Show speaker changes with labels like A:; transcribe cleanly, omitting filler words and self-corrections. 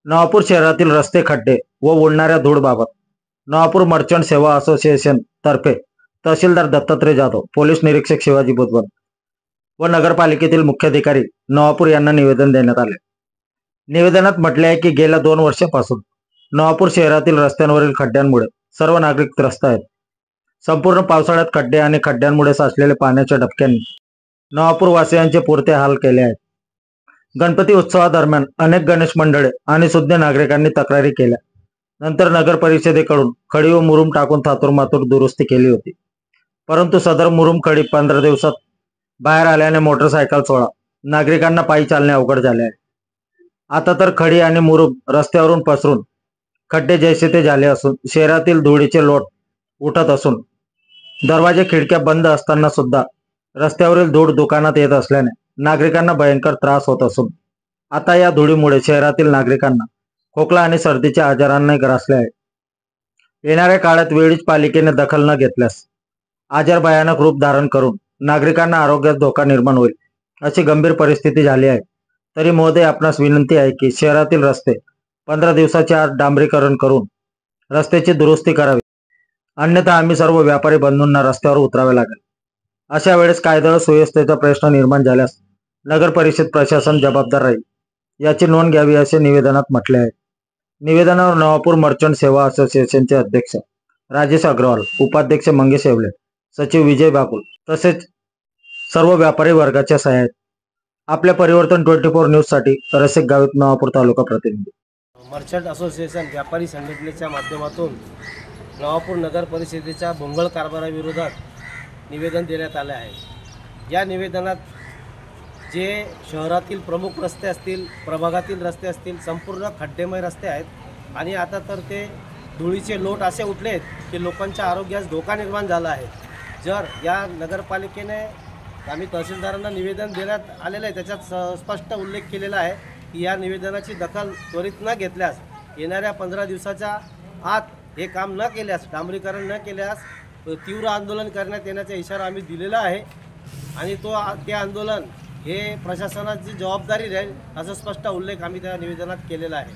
A: नवापूर शहरातील रस्ते खड्डे व उडणाऱ्या धूळबाबत नवापूर मर्चंट सेवा असोसिएशन तर्फे तहसीलदार दत्तात्रय जाधव, पोलीस निरीक्षक शिवाजी बुधवन व नगरपालिकेतील मुख्याधिकारी नवापूर यांना निवेदन देण्यात आले। निवेदनात म्हटले आहे की गेल्या 2 वर्षांपासून नवापूर शहरातील रस्त्यांवरील खड्ड्यांमुळे सर्व नागरिक त्रस्त आहेत। संपूर्ण पावसाळ्यात खड्डे आणि खड्ड्यांमुळे साचलेले पाण्याच्या डबक्यांनी नवापूर वासियांचे पुरते हाल केले आहेत। गणपती उत्सवादरम्यान अनेक गणेश मंडळे आणि सुज्ञ नागरिकांनी तक्रारी केल्या। नंतर नगर परिषदेकडून खडी व मुरुम टाकून थातूरमातूर दुरुस्ती केली होती, परंतु सदर मुरुम खडी 15 दिवसात बाहेर आल्याने मोटरसायकल सोडा नागरिकांना पायी चालणे अवघड झाले आहे। आता तर खडी आणि मुरुम रस्त्यावरून पसरून खड्डे जैसे ते झाले असून शहरातील धुळीचे लोट उठत असून दरवाजे खिडक्या बंद असताना सुद्धा रस्त्यावरील धूळ दुकानात येत असल्याने नागरिकांना भयंकर त्रास होत असून आता या धुळीमुळे शहरातील नागरिकांना खोकला आणि सर्दीच्या आजारांना ग्रासले आहे। येणाऱ्या काळात वेळीच पालिकेने दखल न घेतल्यास आजार भयानक रूप धारण करून नागरिकांना आरोग्यास धोका निर्माण होईल अशी गंभीर परिस्थिती झाली आहे। तरी महोदय, आपणास विनंती आहे की शहरातील रस्ते 15 दिवसाच्या आत डांबरीकरण करून रस्त्याची दुरुस्ती करावी, अन्यथा आम्ही सर्व व्यापारी बंधूंना रस्त्यावर उतरावे लागेल। अशा वेळेस कायदा व सुव्यवस्थेचा प्रश्न निर्माण झाल्यास नगर परिषद प्रशासन जबाबदार राहील, याची नोंद घ्यावी असे निवेदनात म्हटले आहे। निवेदनावर नवापूर मर्चंट सेवा असोसिएशनचे अध्यक्ष राजेश अग्रवाल, उपाध्यक्ष मंगेश येवले, सचिव विजय बाकुल तसेच सर्व व्यापारी वर्गाच्या सह्या आहेत। आपल्या परिवर्तन 24 न्यूज साठी रसिक गावित, नवापूर तालुका प्रतिनिधी।
B: मर्चंट असोसिएशन व्यापारी संघटनेच्या माध्यमातून नवापूर नगर परिषदेच्या भोंगळ कारभाराविरोधात निवेदन देण्यात आले आहे। या निवेदनात जे शहरातील प्रमुख रस्ते असतील, प्रभागातील रस्ते असतील, संपूर्ण खड्डेमय रस्ते आहेत आणि आता तर ते धुळीचे लोट असे उठले आहेत की लोकांच्या आरोग्यास धोका निर्माण झाला आहे। जर या नगरपालिकेने, आम्ही तहसीलदारांना निवेदन देण्यात आलेलं आहे, त्याच्यात स्पष्ट उल्लेख केलेला आहे की या निवेदनाची दखल त्वरित न घेतल्यास येणाऱ्या 15 दिवसाच्या आत हे काम न केल्यास, डांबरीकरण न केल्यास तीव्र आंदोलन करण्यात येण्याचा इशारा आम्ही दिलेला आहे आणि ते आंदोलन हे प्रशासनाची जबाबदारी राहील असा स्पष्ट उल्लेख आम्ही त्या निवेदनात केलेला आहे।